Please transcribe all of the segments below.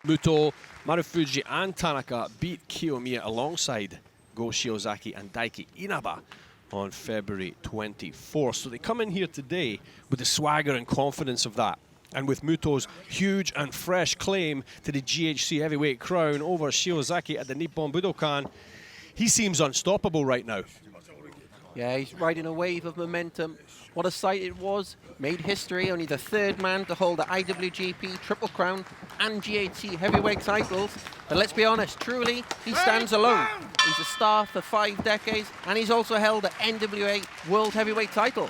Muto, Marufuji and Tanaka beat Kiyomiya alongside GoShiozaki and Daiki Inaba on February 24th. So they come in here today with the swagger and confidence of that. And with Muto's huge and fresh claim to the GHC heavyweight crown over Shiozaki at the Nippon Budokan, he seems unstoppable right now. Yeah, he's riding a wave of momentum. What a sight it was. Made history, only the third man to hold the IWGP Triple Crown and GHC heavyweight titles. But let's be honest, truly, he stands alone. He's a star for 5 decades, and he's also held the NWA World Heavyweight title.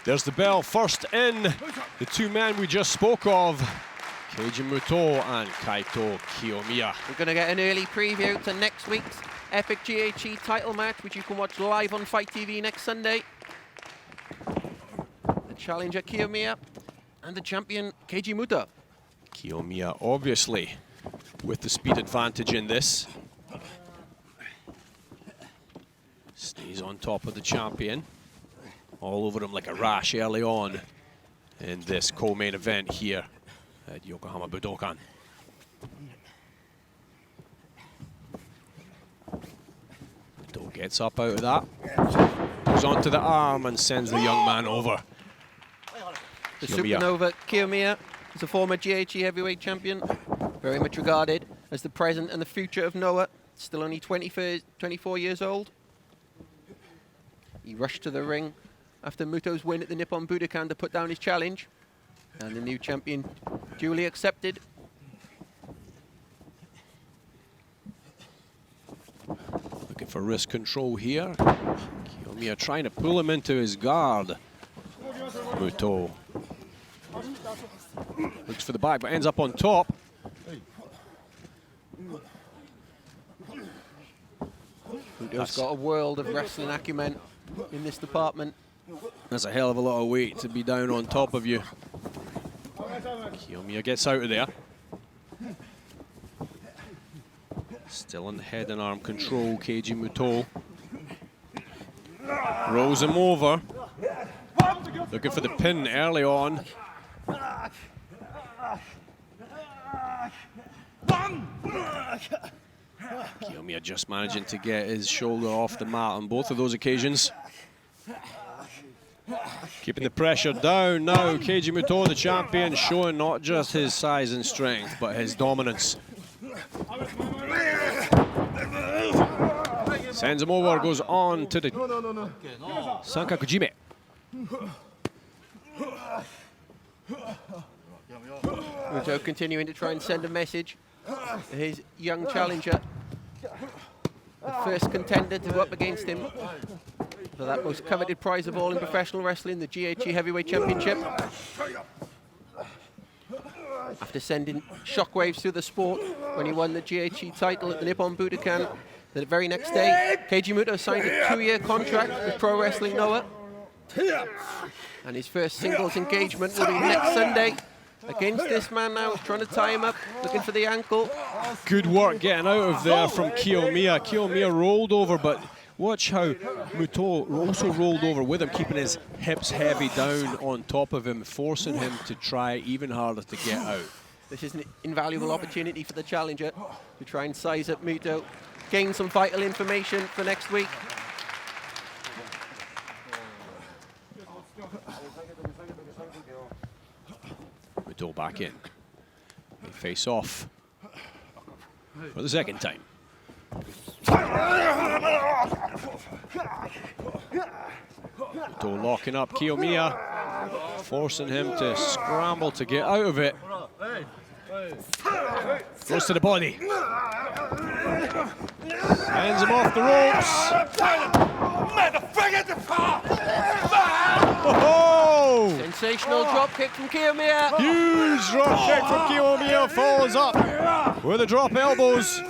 There's the bell. First in, the two men we just spoke of, Keiji Muto and KaitoKiyomiya. We're going to get an early preview to next week's epic GHC title match, which you can watch live on Fight TV next Sunday. The challenger Kiyomiya and the champion Keiji Muto. Kiyomiya obviously with the speed advantage in this. Stays on top of the champion. All over him like a rash early on in this co-main event here at Yokohama Budokan. Muto gets up out of that. Goes onto the arm and sends the young man over. The supernova Kiyomiya is a former GHC heavyweight champion, very much regarded as the present and the future of Noah, still only 24 years old. He rushed to the ring after Muto's win at the Nippon Budokan to put down his challenge, and the new champion duly accepted. Looking for wrist control here. Kiyomiya trying to pull him into his guard. Muto looks for the back, but ends up on top. Muto's got a world of wrestling acumen in this department. That's a hell of a lot of weight to be down on top of you. Kiyomiya gets out of there. Still in the head and arm control, Keiji Muto. Rolls him over. Looking for the pin early on. Kiyomiya just managing to get his shoulder off the mat on both of those occasions. Keeping the pressure down now. Keiji Muto, the champion, showing not just his size and strength, but his dominance. Sends him over, goes on to the Sankakujime. Muto continuing to try and send a message to his young challenger. The first contender to go up against him for that most coveted prize of all in professional wrestling, the GHC Heavyweight Championship. After sending shockwaves through the sport when he won the GHC title at the Nippon Budokan, the very next day, Keiji Muto signed a 2-year contract with Pro Wrestling Noah. And his first singles engagement will be next Sunday against this man now. He's trying to tie him up, looking for the ankle. Good work getting out of there from Kiyomiya. Kiyomiya rolled over, but watch how Muto also rolled over with him, keeping his hips heavy down on top of him, forcing him to try even harder to get out. This is an invaluable opportunity for the challenger to try and size up Muto, gain some vital information for next week. Muto back in. They face off for the second time. Muto locking up Kiyomiya, forcing him to scramble to get out of it. Goes to the body. Hands him off the ropes. Oh! Sensational drop kick from Kiyomiya. Huge drop kick from Kiyomiya. Follows up with the drop elbows.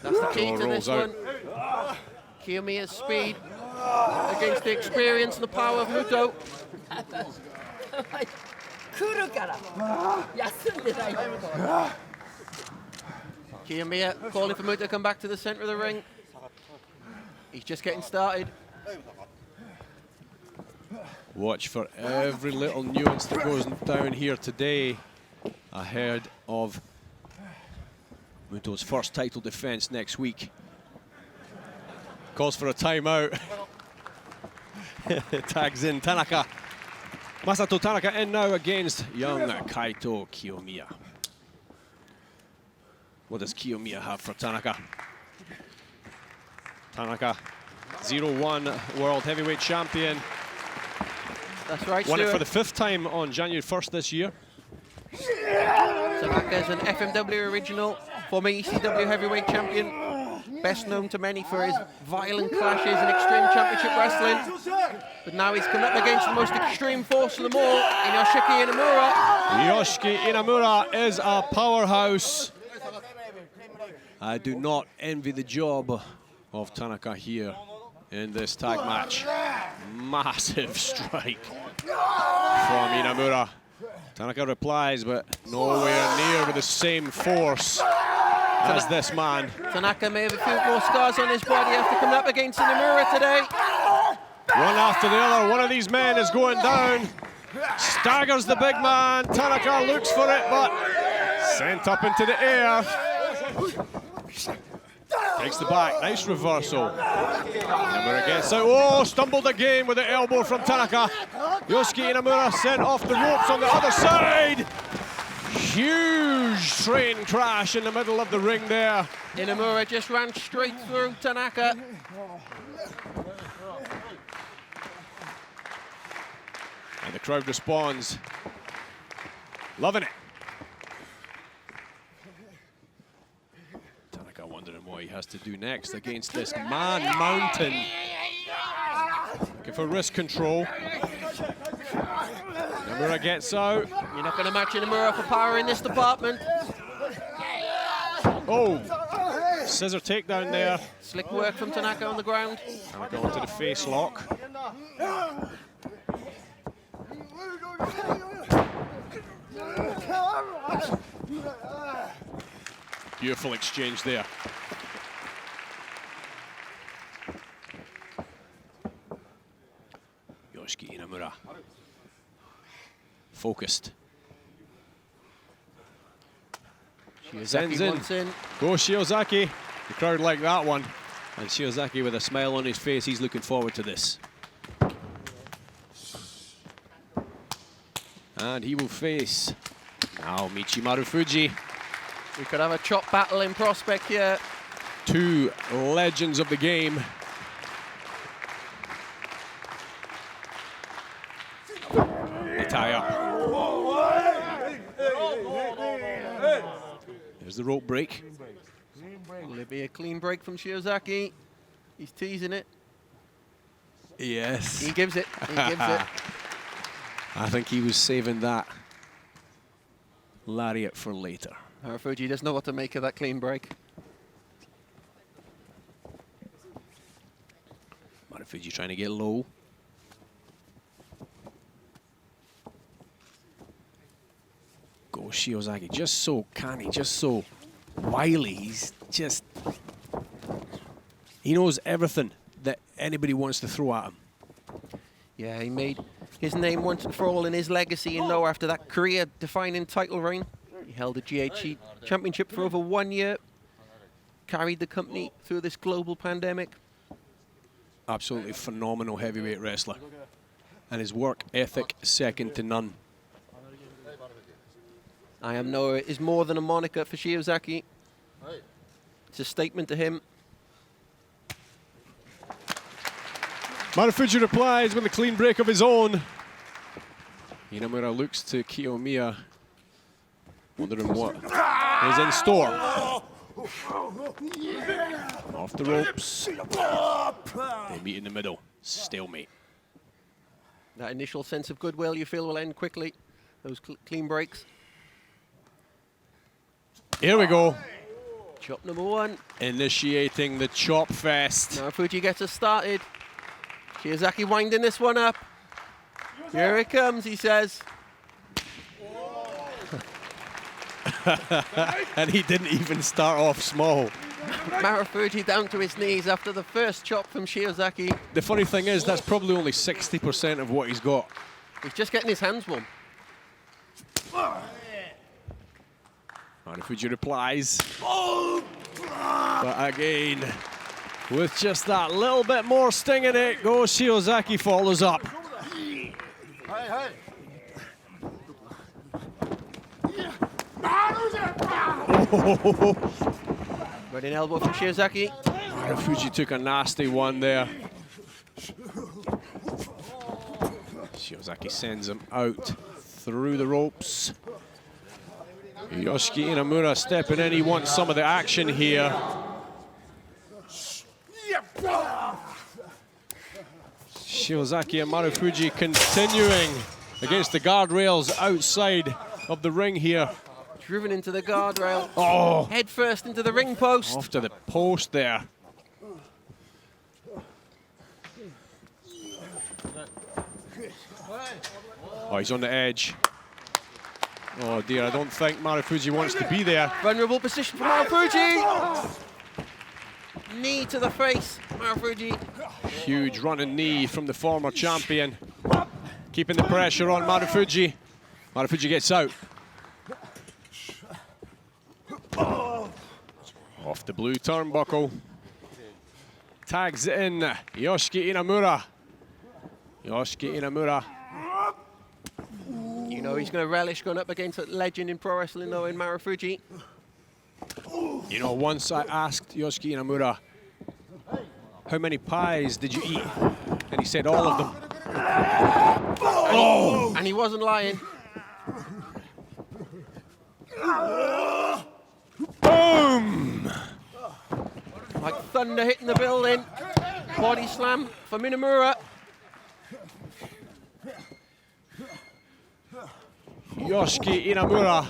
That's the key to this one. Kiyomiya's speed against the experience and the power of Muto. Kiyomiya calling for Muto to come back to the center of the ring. He's just getting started. Watch for every little nuance that goes down here today ahead of Muto's first title defense next week. Calls for a timeout. Tags in Tanaka. Masato Tanaka in now against young Kaito Kiyomiya. What does Kiyomiya have for Tanaka? Tanaka, 0-1 World Heavyweight Champion. That's right, Won Stuart. it for the 5th time on January 1st this year. Tanaka is an FMW original, former ECW Heavyweight Champion. Best known to many for his violent clashes in Extreme Championship Wrestling. But now he's come up against the most extreme force of them all, in Yoshiki Inamura. Yoshiki Inamura is a powerhouse. I do not envy the job of Tanaka here in this tag match. Massive strike from Inamura. Tanaka replies, but nowhere near with the same force as this man. Tanaka may have a few more scars on his body after coming up against Inamura today. One after the other, one of these men is going down. Staggers the big man. Tanaka looks for it, but sent up into the air. Takes the back, nice reversal. Inamura gets out, oh, stumbled again with the elbow from Tanaka. Yoshiki Inamura sent off the ropes on the other side. Huge train crash in the middle of the ring there. Inamura just ran straight through Tanaka. And the crowd responds. Loving it. Tanaka wondering what he has to do next against this man mountain. Looking for wrist control. Inamura gets out. You're not going to match Inamura for power in this department. Oh, scissor takedown there. Slick work from Tanaka on the ground. Tanaka onto the face lock. Beautiful exchange there. Yoshiki Inamura. Focused. Sends in. Go Shiozaki. The crowd like that one. And Shiozaki with a smile on his face, he's looking forward to this. And he will face NaomichiMarufuji. We could have a chop battle in prospect here. Two legends of the game. They tie up. There's the rope break. Will it be a clean break from Shiozaki? He's teasing it. Yes. He gives it. He gives it. I think he was saving that lariat for later. Marufuji doesn't know what to make of that clean break. Marufuji trying to get low. Go Shiozaki, just so canny, just so wily. He's just... He knows everything that anybody wants to throw at him. Yeah, he made his name once and for all in his legacy in Noah after that career-defining title reign. He held the GHC Championship for over 1 year, carried the company through this global pandemic. Absolutely phenomenal heavyweight wrestler. And his work ethic second to none. I Am Noah is more than a moniker for Shiozaki. It's a statement to him. Marufuji replies with a clean break of his own. Inamura looks to Kiyomiya, wondering what is in store. Off the ropes. They meet in the middle. Stalemate. That initial sense of goodwill you feel will end quickly. Those clean breaks. Here we go. Chop number one. Initiating the chop fest. Marufuji gets us started. Shiozaki winding this one up. Here it comes, he says. And he didn't even start off small. Marufuji down to his knees after the first chop from Shiozaki. The funny thing is, that's probably only 60% of what he's got. He's just getting his hands warm. Marufuji replies. But again, with just that little bit more sting in it, Shiozaki follows up. Running elbow from Shiozaki. Marufuji took a nasty one there. Shiozaki sends him out through the ropes. Yoshiki Inamura stepping in. He wants some of the action here. Shiozaki and Marufuji continuing against the guardrails outside of the ring here. Driven into the guardrail. Oh! Head first into the ring post. Off to the post there. Oh, he's on the edge. Oh dear, I don't think Marufuji wants to be there. Vulnerable position for Marufuji. Knee to the face, Marufuji. Huge running knee from the former champion. Keeping the pressure on Marufuji. Marufuji gets out. Off the blue turnbuckle. Tags in Yoshiki Inamura. Yoshiki Inamura. You know he's going to relish going up against a legend in pro wrestling, though, in Marufuji. You know, once I asked Yoshiki Inamura, how many pies did you eat? And he said all of them. Oh! And he wasn't lying. Boom! Like thunder hitting the building. Body slam for Inamura. Yoshiki Inamura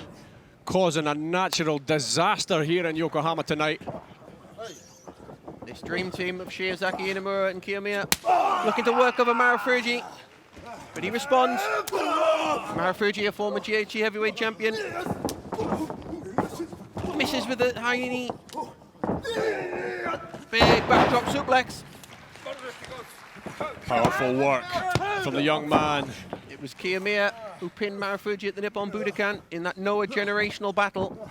causing a natural disaster here in Yokohama tonight. This dream team of Shiozaki, Inamura and Kiyomiya looking to work over Marufuji. But he responds. Marufuji, a former GHC heavyweight champion. Misses with a high knee. Big backdrop suplex. Powerful work from the young man. It was Kiyomiya who pinned Marufuji at the Nippon Budokan in that Noah generational battle.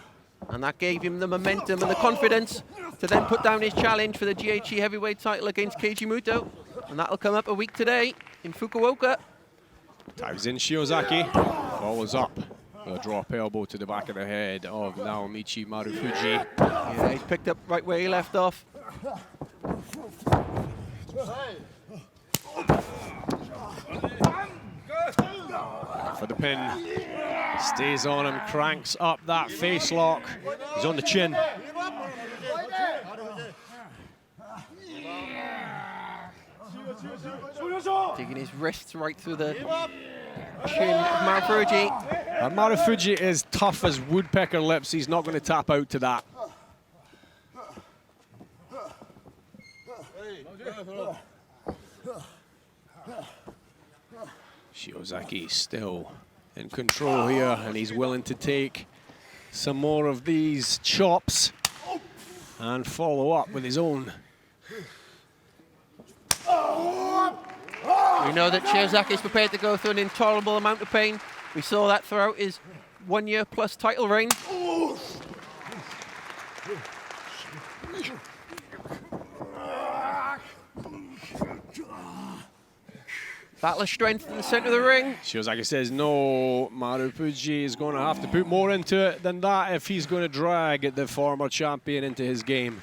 And that gave him the momentum and the confidence to then put down his challenge for the GHC heavyweight title against Keiji Muto. And that'll come up a week today in Fukuoka. Tags in Shiozaki. Follows up. A drop elbow to the back of the head of Naomichi Marufuji. Yeah, he's picked up right where he left off. For the pin. Stays on him, cranks up that face lock. He's on the chin. Digging his wrists right through the chin of Marufuji. And Marufuji is tough as woodpecker lips. He's not going to tap out to that. Shiozaki still in control here, and he's willing to take some more of these chops and follow up with his own. We know that Shiozaki is prepared to go through an intolerable amount of pain. We saw that throughout his 1 year plus title reign. Battle of strength in the center of the ring. Shiozaki says no, Marufuji is going to have to put more into it than that if he's going to drag the former champion into his game.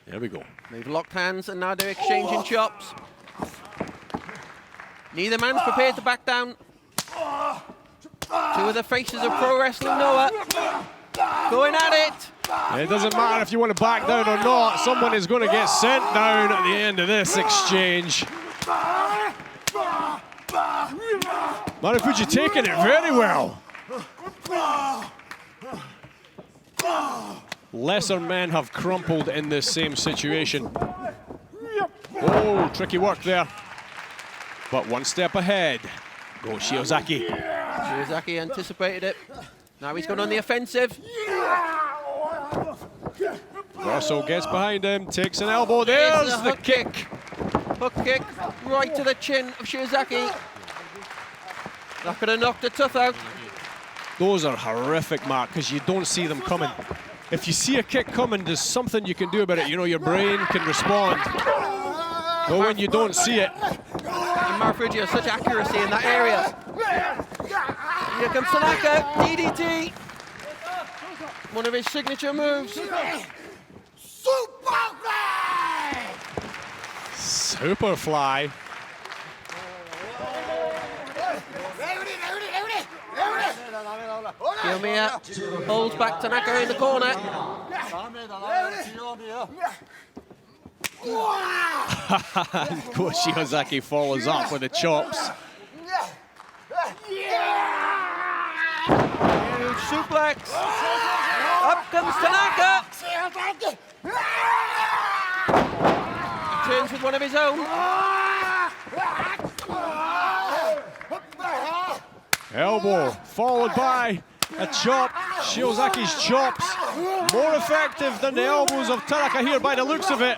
There we go. They've locked hands and now they're exchanging chops. Neither man's prepared to back down. Two of the faces of pro wrestling Noah going at it. It doesn't matter if you want to back down or not. Someone is going to get sent down at the end of this exchange. Marufuji taking it very well. Lesser men have crumpled in this same situation. Oh, tricky work there. But one step ahead. Go Shiozaki. Shiozaki anticipated it. Now he's gone on the offensive. Russell gets behind him, takes an elbow. There's the kick. Hook kick right to the chin of Shiozaki. That could have knocked the tooth out. Those are horrific, Mark, because you don't see them coming. If you see a kick coming, there's something you can do about it. You know, your brain can respond. But when you don't see it... And Marufuji has such accuracy in that area. Here comes Tanaka, DDT. One of his signature moves. Superfly. Kiyomiya holds back Tanaka in the corner. Shiozaki follows up with the chops. Huge suplex. Up comes Tanaka. He turns with one of his own. Elbow followed by a chop. Shiozaki's chops more effective than the elbows of Tanaka here by the looks of it.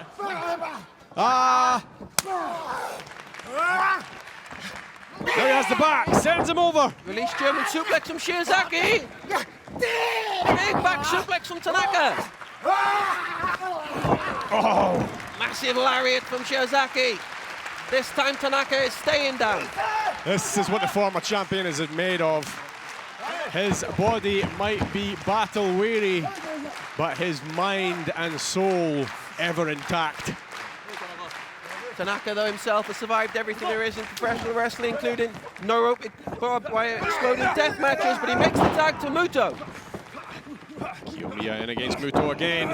There he has the back, sends him over. Release German suplex from Shiozaki. Big back suplex from Tanaka. Oh, Massive lariat from Shiozaki. This time Tanaka is staying down. this is what the former champion is made of. His body might be battle weary, but his mind and soul ever intact. Tanaka, though, himself has survived everything there is in professional wrestling, including no rope, barbed wire, exploding death matches, but he makes the tag to Muto. Kiyomiya in against Muto again.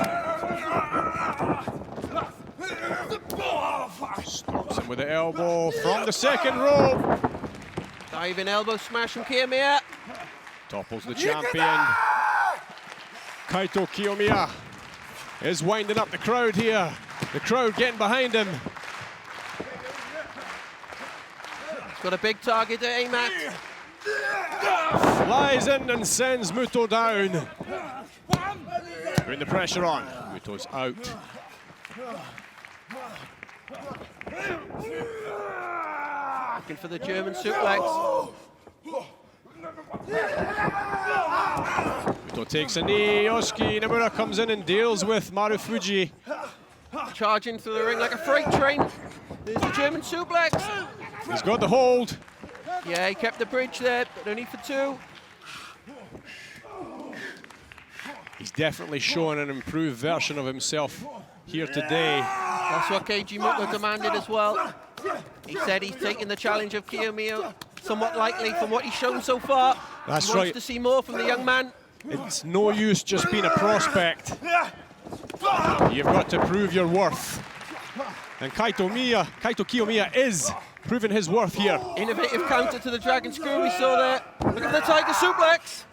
Stops him with the elbow from the second rope. Diving elbow smash from Kiyomiya. Topples the champion. KaitoKiyomiya is winding up the crowd here. The crowd getting behind him. He's got a big target to aim at. Flies in and sends Muto down. Putting the pressure on. Muto's out. Looking for the German suplex. Muto takes a knee. Yoshiki Inamura comes in and deals with Marufuji. Charging through the ring like a freight train. There's the German suplex. He's got the hold. Yeah, he kept the bridge there, but only for two. He's definitely showing an improved version of himself here today. That's what Keiji Muto demanded as well. He said he's taking the challenge of Kiyomiya somewhat lightly from what he's shown so far. That's he right. wants to see more from the young man. It's no use just being a prospect. You've got to prove your worth. And KaitoKiyomiya is proving his worth here. Innovative counter to the Dragon Screw we saw there. Look at the Tiger Suplex.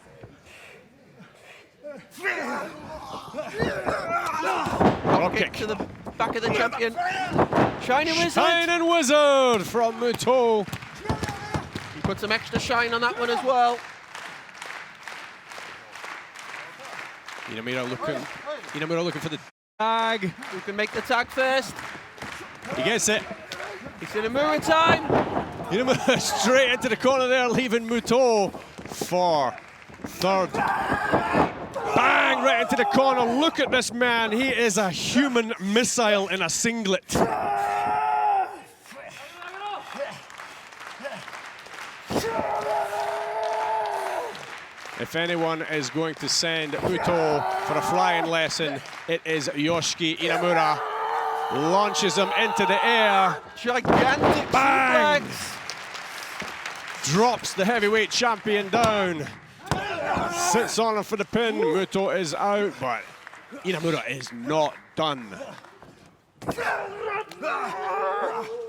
Drop Kick kick. to the back of the champion. Shining Wizard. Shining Wizard from Muto. He put some extra shine on that one as well. Inamura looking for the tag. Who can make the tag first? He gets it. It's Inamura time. Inamura straight into the corner there, leaving Muto for third. Bang, right into the corner. Look at this man. He is a human missile in a singlet. If anyone is going to send Muto for a flying lesson, it is Yoshiki Inamura. Launches him into the air. Gigantic Bang! suplex. Drops the heavyweight champion down. Sits on him for the pin. Muto is out, but Inamura is not done.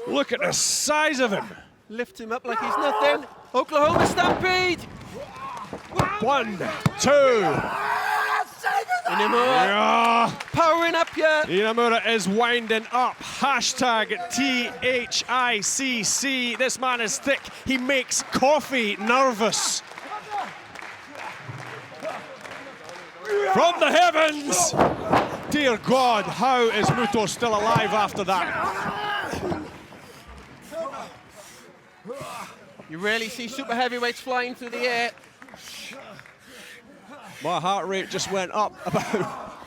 Look at the size of him. Lift him up like he's nothing. Oklahoma Stampede. 1, 2. Inamura powering up here. Inamura is winding up. Hashtag THICC. This man is thick. He makes coffee nervous. From the heavens! Dear God, how is Muto still alive after that? You really see super heavyweights flying through the air. My heart rate just went up about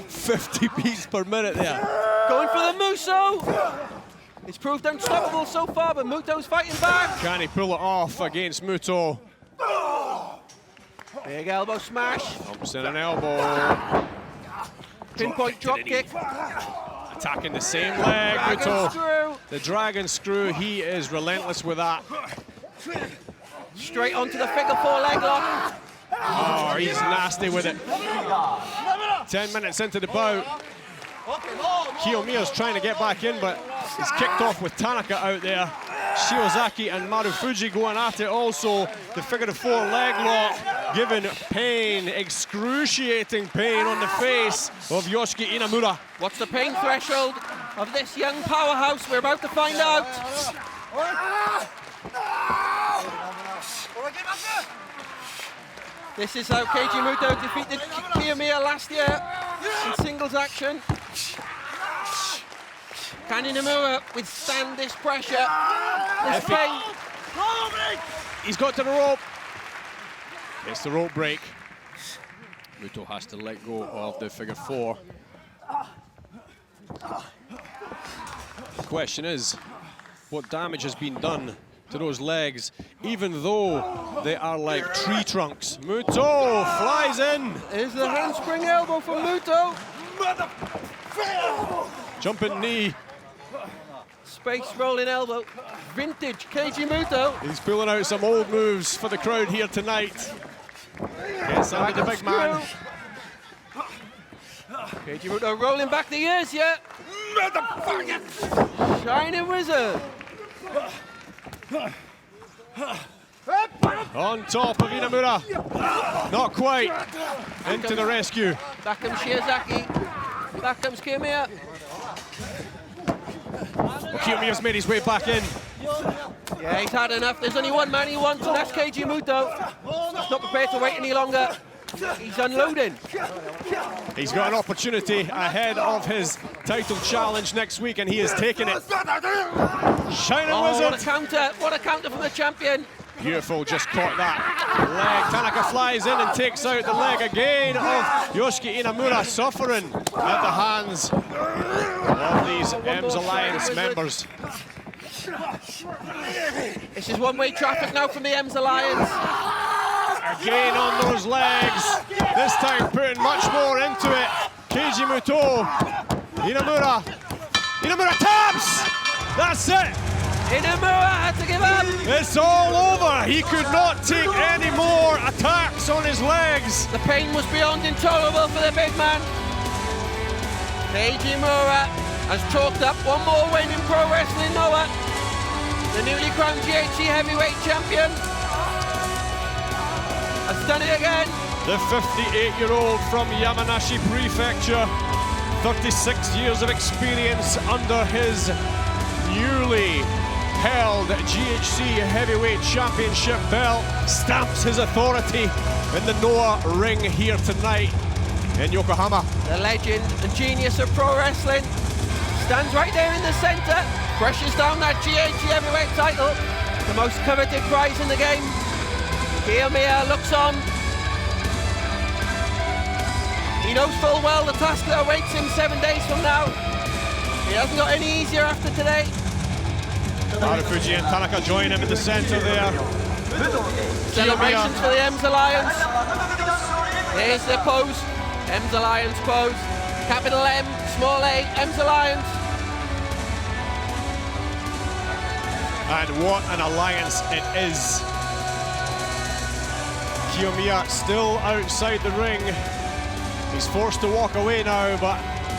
50 beats per minute there. Going for the Muso. It's proved unstoppable so far, but Muto's fighting back. Can he pull it off against Muto? Big elbow smash. Pumps in an elbow. Pinpoint drop kick. Attacking the same leg, Muto. The dragon screw, he is relentless with that. Straight onto the figure 4 leg lock. Oh, he's nasty with it. 10 minutes into the bout. Kiyomiya's trying to get back in, but he's kicked off with Tanaka out there. Shiozaki and Marufuji going at it also. The figure 4 leg lock giving pain, excruciating pain on the face of Yoshiki Inamura. What's the pain threshold of this young powerhouse? We're about to find out. This is how Keiji Muto defeated Kiyomiya last year in singles action. Can Inamura withstand this pressure, this pain? He's got to the rope. It's the rope break. Muto has to let go of the figure 4. The question is, what damage has been done to those legs, even though they are like tree trunks? Muto flies in. Is the handspring elbow from Muto. Jumping knee. Space rolling elbow. Vintage Keiji Muto. He's pulling out some old moves for the crowd here tonight. Gets under the big man. Keiji Muto rolling back the years yet. Shining Wizard. On top of Inamura. Not quite. Into the rescue. Back comes Shiozaki. Back comes Kiyomiya. Well, Kiyomiya's made his way back in. Yeah, he's had enough. There's only one man he wants, and that's Keiji Muto. He's not prepared to wait any longer. He's unloading. He's got an opportunity ahead of his title challenge next week, and he has taken it. Shining Wizard. What a counter. What a counter from the champion. Beautiful, just caught that leg. Tanaka flies in and takes out the leg again of Yoshiki Inamura, suffering at the hands of these M's Alliance members. This is one-way traffic now from the M's Alliance. Again on those legs, this time putting much more into it. Keiji Muto, Inamura taps! That's it! Inamura had to give up! It's all over! He could not take any more attacks on his legs! The pain was beyond intolerable for the big man. Keiji Muto has chalked up one more win in Pro Wrestling Noah. The newly crowned GHC Heavyweight Champion has done it again. The 58-year-old from Yamanashi Prefecture, 36 years of experience under his newly held GHC Heavyweight Championship belt, stamps his authority in the Noah ring here tonight in Yokohama. The legend and genius of pro wrestling stands right there in the center, presses down that GHC Heavyweight title, the most coveted prize in the game. Kiyomiya looks on. He knows full well the task that awaits him 7 days from now. He hasn't got any easier after today. Marufuji and Tanaka join him in the center there. Celebrations for the M's Alliance. Here's the pose. M's Alliance pose. Capital M, small a, M's Alliance. And what an alliance it is. Kiyomiya still outside the ring. He's forced to walk away now, but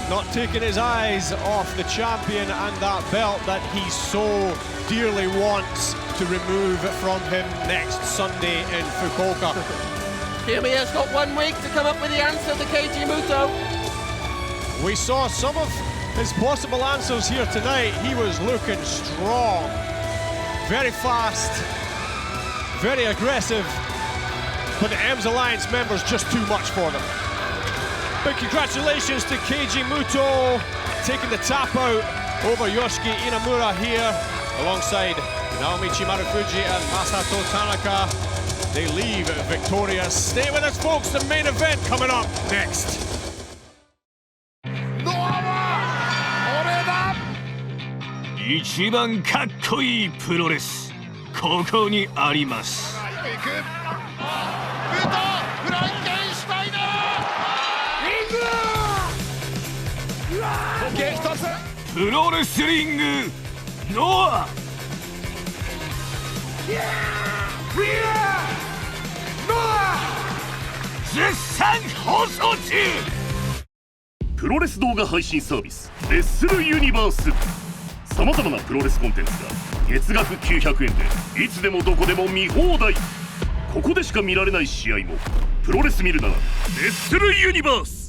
not taking his eyes off the champion and that belt that he so dearly wants to remove from him next Sunday in Fukuoka. Kiyomiya's got 1 week to come up with the answer to Keiji Muto. We saw some of his possible answers here tonight. He was looking strong, very fast, very aggressive, but the M's Alliance members just too much for them. Big congratulations to Keiji Muto, taking the tap out over Yoshiki Inamura here, alongside NaomichiMarufuji and Masato Tanaka. They leave victorious. Stay with us, folks, the main event coming up next. Ichiban kakkoi puroresu, koko ni arimasu. Pro Wrestling Noah. 絶賛放送中。プロレス動画配信サービスレッスルユニバース。さまざまなプロレスコンテンツが月額900円でいつでもどこでも見放題。ここでしか見られない試合もプロレス見るならレッスルユニバース。